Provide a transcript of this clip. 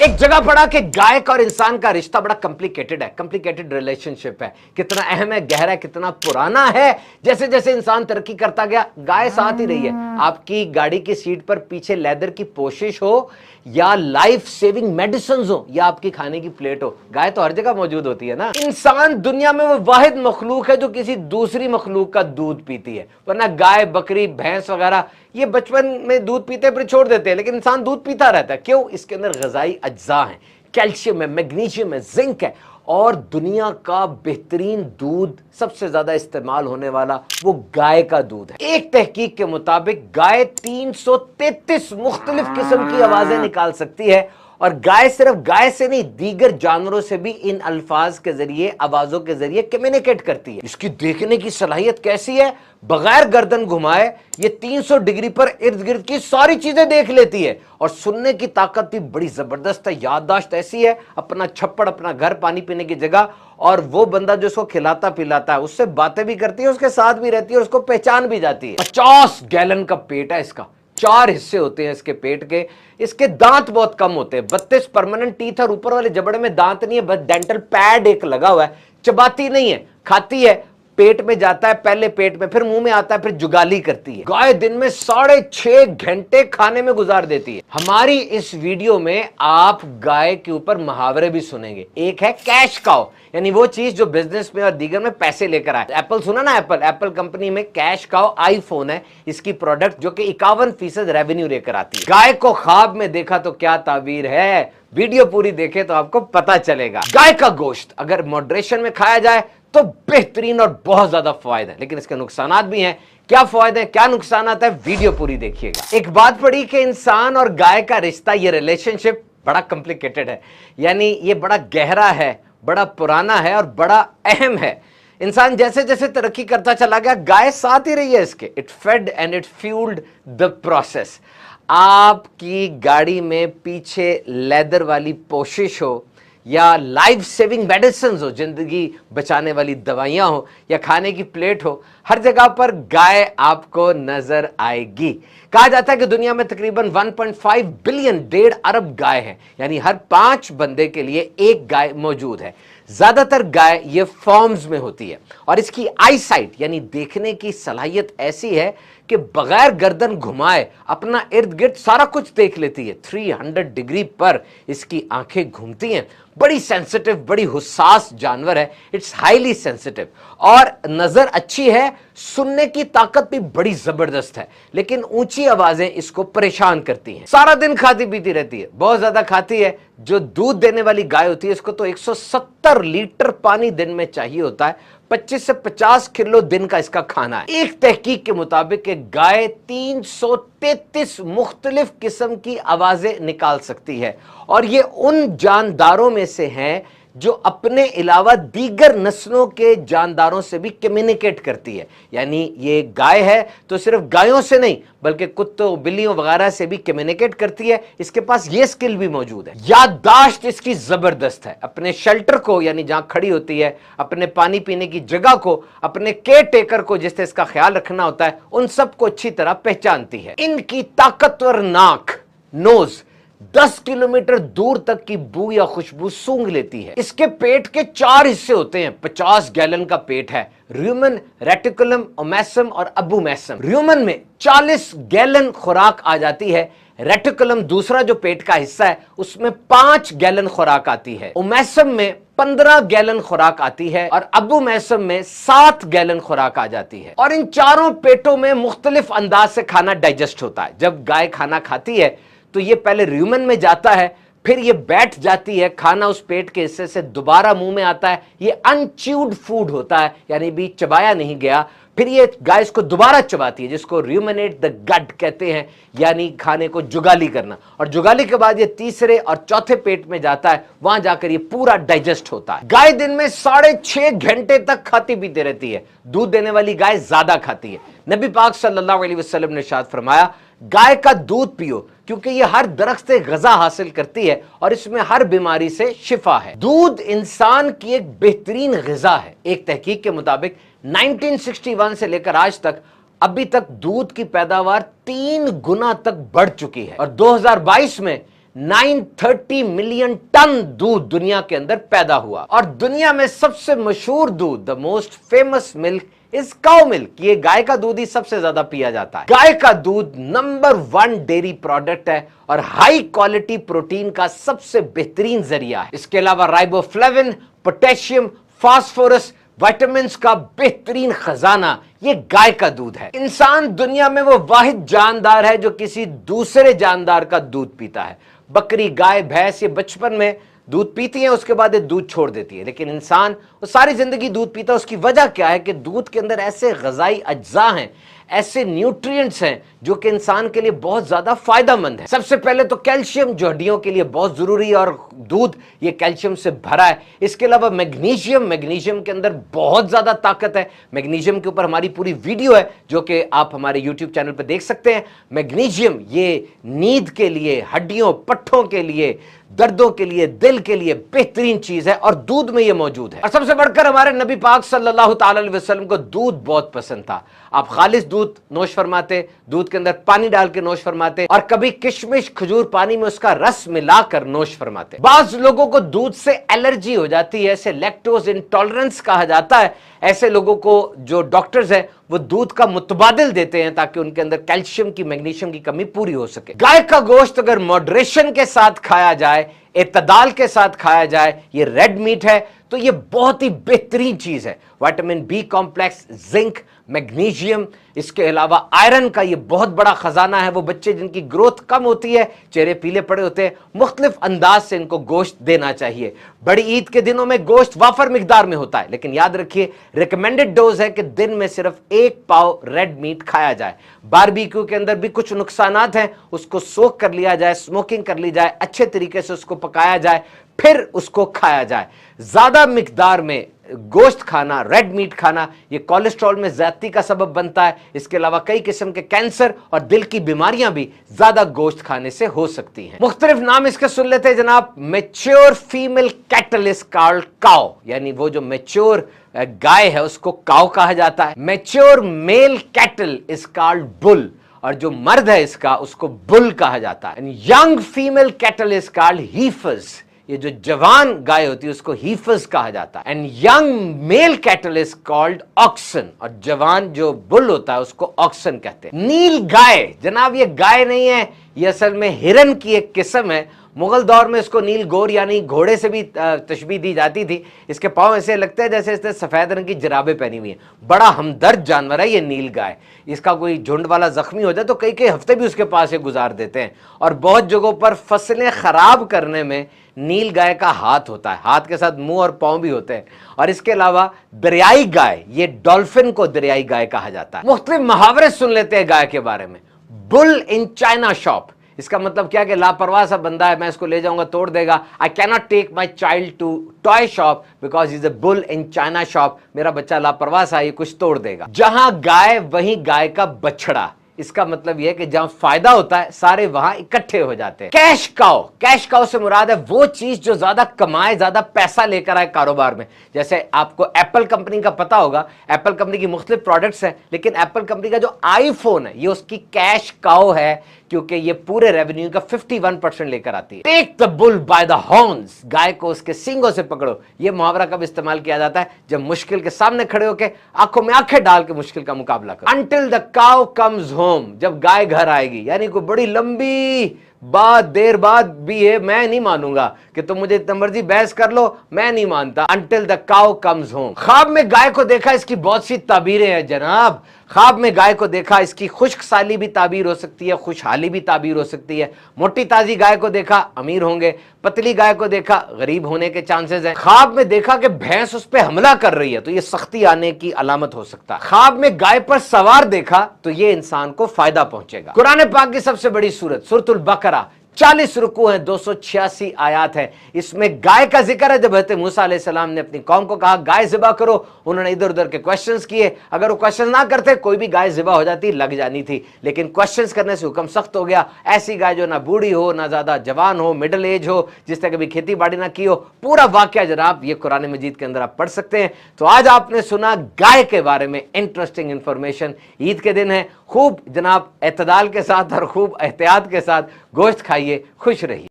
एक जगह पढ़ा कि गाय का और इंसान का रिश्ता बड़ा कॉम्प्लिकेटेड है, कॉम्प्लिकेटेड रिलेशनशिप है। कितना अहम है, गहरा है, कितना पुराना है। जैसे जैसे इंसान तरक्की करता गया, गाय साथ ही रही है। आपकी गाड़ी की सीट पर पीछे लेदर की पोशिश हो या लाइफ सेविंग मेडिसिन हो या आपकी खाने की प्लेट हो, गाय तो हर जगह मौजूद होती है ना। इंसान दुनिया में वो वाहिद मखलूक है जो किसी दूसरी मखलूक का दूध पीती है, वरना गाय, बकरी, भैंस वगैरह ये बचपन में दूध पीते फिर छोड़ देते हैं, लेकिन इंसान दूध पीता रहता है। क्यों? इसके अंदर ग़िज़ाई अज्जा हैं, कैल्शियम है, मैग्नीशियम है, जिंक है। और दुनिया का बेहतरीन दूध, सबसे ज्यादा इस्तेमाल होने वाला, वो गाय का दूध है। एक तहकीक के मुताबिक गाय 333 मुख्तलिफ किस्म की आवाजें निकाल सकती है, और गाय सिर्फ गाय से नहीं, दीगर जानवरों से भी इन अल्फाज के जरिए, आवाजों के जरिए कम्युनिकेट करती है। इसकी देखने की सलाहियत कैसी है? बगैर गर्दन घुमाए ये 300 डिग्री पर इर्द गिर्द की सारी चीजें देख लेती है। और सुनने की ताकत भी बड़ी जबरदस्त है। याददाश्त ऐसी है, अपना छप्पड़, अपना घर, पानी पीने की जगह, और वो बंदा जो उसको खिलाता पिलाता है उससे बातें भी करती है, उसके साथ भी रहती है, उसको पहचान भी जाती है। 50 गैलन का पेट है इसका, 4 हिस्से होते हैं इसके पेट के। इसके दांत बहुत कम होते हैं, 32 परमानेंट टीथ, और ऊपर वाले जबड़े में दांत नहीं है, बस डेंटल पैड एक लगा हुआ है। चबाती नहीं है, खाती है, पेट में जाता है, पहले पेट में, फिर मुंह में आता है, फिर जुगाली करती है। गाय दिन में 6.5 घंटे खाने में गुजार देती है। हमारी इस वीडियो में आप गाय के ऊपर मुहावरे भी सुनेंगे। एक है कैश काउ, यानी वो चीज जो बिजनेस में और दीगर में पैसे लेकर आए। एप्पल सुना ना, एप्पल कंपनी में कैश काउ आईफोन है इसकी प्रोडक्ट, जो कि 51% रेवेन्यू लेकर आती है। गाय को ख्वाब में देखा तो क्या ताबीर है, वीडियो पूरी देखे तो आपको पता चलेगा। गाय का गोश्त अगर मॉडरेशन में खाया जाए तो बेहतरीन और बहुत ज्यादा फायदा है, लेकिन इसके नुकसानात भी हैं। क्या फायदे हैं, क्या नुकसानात है, वीडियो पूरी देखिएगा। एक बात पड़ी कि इंसान और गाय का रिश्ता, ये रिलेशनशिप बड़ा कॉम्प्लिकेटेड है, यानी ये बड़ा गहरा है, बड़ा पुराना है और बड़ा अहम है। इंसान जैसे जैसे तरक्की करता चला गया, गाय साथ ही रही है इसके। It fed and it fuelled the process. आपकी गाड़ी में पीछे लेदर वाली पोशिश हो या लाइफ सेविंग मेडिसिन हो, जिंदगी बचाने वाली दवाइयां हो, या खाने की प्लेट हो, हर जगह पर गाय आपको नजर आएगी। कहा जाता है कि दुनिया में तकरीबन 1.5 बिलियन, 1.5 अरब गाय हैं, यानी हर 5 बंदे के लिए एक गाय मौजूद है। ज्यादातर गाय ये फॉर्म्स में होती है, और इसकी आई साइट यानी देखने की सलाहियत ऐसी है कि बगैर गर्दन घुमाए अपना इर्द गिर्द सारा कुछ देख लेती है। 300 डिग्री पर इसकी आंखें घूमती हैं। बड़ी सेंसिटिव, बड़ी हुसास जानवर है। इट्स हाईली सेंसिटिव, और नजर अच्छी है, सुनने की ताकत भी बड़ी जबरदस्त है, लेकिन ऊंची आवाजें इसको परेशान करती हैं। सारा दिन खाती पीती रहती है, बहुत ज्यादा खाती है। जो दूध देने वाली गाय होती है इसको तो 170 लीटर पानी दिन में चाहिए होता है। 25 से 50 किलो दिन का इसका खाना है। एक तहकीक के मुताबिक एक गाय 333 मुख्तलिफ किस्म की आवाजें निकाल सकती है, और ये उन जानदारों में से हैं जो अपने अलावा दीगर नस्लों के जानदारों से भी कम्युनिकेट करती है। यानी ये गाय है तो सिर्फ गायों से नहीं, बल्कि कुत्तों, बिल्लियों वगैरह से भी कम्युनिकेट करती है। इसके पास ये स्किल भी मौजूद है। याददाश्त इसकी जबरदस्त है। अपने शेल्टर को, यानी जहां खड़ी होती है, अपने पानी पीने की जगह को, अपने केयर टेकर को जिससे इसका ख्याल रखना होता है, उन सबको अच्छी तरह पहचानती है। इनकी ताकतवर नाक, नोज 10 किलोमीटर दूर तक की बू या खुशबू सूंघ लेती है। इसके पेट के 4 हिस्से होते हैं। 50 गैलन का पेट है। र्यूमन, रेटिकुलम, ओमेसम और अबूमेसम। र्यूमन में 40 गैलन खुराक आ जाती है। रेटिकुलम, दूसरा जो पेट का हिस्सा है, उसमें 5 गैलन खुराक आती है। ओमेसम में 15 गैलन खुराक आती है, और अबूमेसम में 7 गैलन खुराक आ जाती है। और इन चारों पेटों में मुख्तलिफ अंदाज से खाना डाइजेस्ट होता है। जब गाय खाना खाती है तो ये पहले र्यूमन में जाता है, फिर ये बैठ जाती है, खाना उस पेट के हिस्से से दोबारा मुंह में आता है। ये अनच्यूड फूड होता है, यानी भी चबाया नहीं गया। फिर ये गाय इसको दोबारा चबाती है, जिसको र्यूमिनेट द गट कहते हैं, यानी खाने को जुगाली करना। और जुगाली के बाद ये तीसरे और चौथे पेट में जाता है, वहां जाकर ये पूरा डाइजेस्ट होता है। गाय दिन में 6.5 घंटे तक खाती पीती रहती है। दूध देने वाली गाय ज्यादा खाती है। नबी पाक सल्लल्लाहु अलैहि वसल्लम ने इरशाद फरमाया, गाय का दूध पियो, क्योंकि ये हर दरख्त से ग़िज़ा हासिल करती है और इसमें हर बीमारी से शिफा है। दूध इंसान की एक बेहतरीन ग़िज़ा है। एक तहकीक के मुताबिक 1961 से लेकर आज तक अभी तक दूध की पैदावार 3 गुना तक बढ़ चुकी है, और 2022 में 930 मिलियन टन दूध दुनिया के अंदर पैदा हुआ। और दुनिया में सबसे मशहूर दूध, the most famous milk is cow milk. ये गाय का दूध ही सबसे ज्यादा पिया जाता है। गाय का दूध नंबर 1 डेयरी प्रोडक्ट है और हाई क्वालिटी प्रोटीन का सबसे बेहतरीन जरिया है। इसके अलावा राइबोफ्लेविन, पोटेशियम, फास्फोरस, विटामिन्स का बेहतरीन खजाना ये गाय का दूध है। इंसान दुनिया में वो वाहिद जानदार है जो किसी दूसरे जानदार का दूध पीता है। बकरी, गाय, भैंस ये बचपन में दूध पीती हैं, उसके बाद ये दूध छोड़ देती है, लेकिन इंसान वो सारी जिंदगी दूध पीता है। उसकी वजह क्या है कि दूध के अंदर ऐसे ग़िज़ाई अज्जा हैं, ऐसे न्यूट्रिएंट्स हैं जो कि इंसान के लिए बहुत ज्यादा फायदेमंद है। सबसे पहले तो कैल्शियम जो हड्डियों के लिए बहुत जरूरी है और दूध ये कैल्शियम से भरा है। इसके अलावा मैग्नीशियम, मैग्नीशियम के अंदर बहुत ज्यादा ताकत है। मैग्नीशियम के ऊपर हमारी पूरी वीडियो है जो कि आप हमारे यूट्यूब चैनल पर देख सकते हैं। मैग्नीशियम ये नींद के लिए, हड्डियों, पट्ठों के लिए, दर्दों के लिए, दिल के लिए बेहतरीन चीज है और दूध में ये मौजूद है। और सबसे बढ़कर हमारे नबी पाक सल्लल्लाहु ताला अलैहि वसल्लम को दूध बहुत पसंद था। आप खालिस दूध नोश फरमाते, दूध के अंदर पानी डाल के नोश फरमाते और कभी किशमिश, खजूर पानी में उसका रस मिलाकर नोश फरमाते। बाज लोगों को दूध से एलर्जी हो जाती है, इसे लैक्टोज इंटॉलरेंस कहा जाता है। ऐसे लोगों को जो डॉक्टर्स हैं वो दूध का मुतबादिल देते हैं ताकि उनके अंदर कैल्शियम की, मैग्नीशियम की कमी पूरी हो सके। गाय का गोश्त अगर मॉडरेशन के साथ खाया जाए, इत्तदाल के साथ खाया जाए, ये रेड मीट है तो ये बहुत ही बेहतरीन चीज है। Vitamin B complex, zinc, magnesium, इसके अलावा आयरन का ये बहुत बड़ा खजाना है। वो बच्चे जिनकी ग्रोथ कम होती है, चेहरे पीले पड़े होते हैं, मुख्तलिफ अंदाज से इनको गोश्त देना चाहिए। बड़ी ईद के दिनों में गोश्त वाफर मिकदार में होता है, लेकिन याद रखिए रिकमेंडेड डोज है कि दिन में सिर्फ 1 पाव रेड मीट खाया जाए। बारबेक्यू के अंदर भी कुछ नुकसानात हैं, उसको सोक कर लिया जाए, स्मोकिंग कर ली जाए, अच्छे तरीके से उसको पकाया जाए, फिर उसको खाया जाए। ज्यादा मिकदार में गोश्त खाना, रेड मीट खाना, ये कोलेस्ट्रॉल में ज्यादती का सबब बनता है। इसके अलावा कई किस्म के कैंसर और दिल की बीमारियां भी ज्यादा गोश्त खाने से हो सकती हैं। मुख्तलिफ नाम इसके सुन लेते हैं जनाब। Mature female cattle is called cow, यानी वो जो मेच्योर गाय है उसको काउ कहा जाता है। Mature male cattle is called bull, और जो मर्द है इसका उसको बुल कहा जाता है। Young female cattle is called heifers, ये जो जवान गाय होती है उसको हीफर्स कहा जाता है। And young male cattle is called oxen, और जवान जो बुल होता है उसको ऑक्सन कहते हैं। नील गाय जनाब ये गाय नहीं है, ये असल में हिरन की एक किस्म है। मुगल दौर में इसको नील गोर यानी घोड़े से भी तशबीह दी जाती थी। इसके पांव ऐसे लगते हैं जैसे इसने सफेद रंग की जराबें पहनी हुई हैं। बड़ा हमदर्द जानवर है ये नील गाय। इसका कोई झुंड वाला जख्मी हो जाए तो कई कई हफ्ते भी उसके पास से गुजार देते हैं। और बहुत जगहों पर फसलें खराब करने में नील गाय का हाथ होता है, हाथ के साथ मुंह और पांव भी होते हैं। और इसके अलावा दरियाई गाय, ये डॉल्फिन को दरियाई गाय कहा जाता है। मुख्तलिफ मुहावरे सुन लेते हैं गाय के बारे में। बुल इन चाइना शॉप, इसका मतलब क्या कि लापरवाह सा बंदा है, मैं इसको ले जाऊंगा तोड़ देगा। I cannot take my child to toy shop because is a bull in China shop, मेरा बच्चा लापरवाह सा ये कुछ तोड़ देगा। जहां गाय वहीं गाय का बछड़ा, इसका मतलब यह है कि जहां फायदा होता है सारे वहां इकट्ठे हो जाते हैं। कैश काउ, कैश काउ से मुराद है वो चीज जो ज्यादा कमाए, ज्यादा पैसा लेकर आए कारोबार में। जैसे आपको एप्पल कंपनी का पता होगा, एप्पल कंपनी की मुख्तलिफ प्रोडक्ट्स हैं, लेकिन एप्पल कंपनी का जो आईफोन है ये उसकी कैश काउ है, क्योंकि ये पूरे रेवेन्यू का 51% लेकर आती है। Take the bull by the horns, गाय को उसके सींगों से पकड़ो। ये मुहावरा कब इस्तेमाल किया जाता है? जब मुश्किल के सामने खड़े होकर आंखों में आंखें डाल के मुश्किल का मुकाबला करो। Until the cow comes home, जब गाय घर आएगी, यानी कोई बड़ी लंबी बात देर बाद भी है, मैं नहीं मानूंगा कि तुम मुझे इतना मर्जी बहस कर लो, मैं नहीं मानता। Until the cow comes home. ख्वाब में गाय को देखा, इसकी बहुत सी ताबीरें हैं जनाब। ख्वाब में गाय को देखा, इसकी खुश्क साली भी ताबीर हो सकती है, खुशहाली भी ताबीर हो सकती है। मोटी ताजी गाय को देखा, अमीर होंगे। पतली गाय को देखा, गरीब होने के चांसेस हैं। ख्वाब में देखा कि भैंस उस पर हमला कर रही है तो ये सख्ती आने की अलामत हो सकता है। ख्वाब में गाय पर सवार देखा तो ये इंसान को फायदा पहुंचेगा। कुरान पाक की सबसे बड़ी सूरत सूरतुल बकरा, 40 रुकू हैं, 286 आयात है। इसमें गाय का जिक्र है। जब हज़रत मूसा अलैहिस्सलाम ने अपनी कौम को कहा गाय ज़िबा करो, उन्होंने इधर उधर के क्वेश्चंस किए। अगर वो क्वेश्चन ना करते कोई भी गाय ज़िबा हो जाती, लग जानी थी, लेकिन क्वेश्चंस करने से हुक्म सख्त हो गया। ऐसी गाय जो ना बूढ़ी हो, ना ज्यादा जवान हो, मिडिल एज हो, जिसने कभी खेती बाड़ी ना की हो। पूरा वाकया जनाब ये कुरान मजीद के अंदर आप पढ़ सकते हैं। तो आज आपने सुना गाय के बारे में इंटरेस्टिंग इंफॉर्मेशन। ईद के दिन है, खूब जनाब एतदाल के साथ और खूब एहतियात के साथ गोश्त खाइए, खुश रहिए।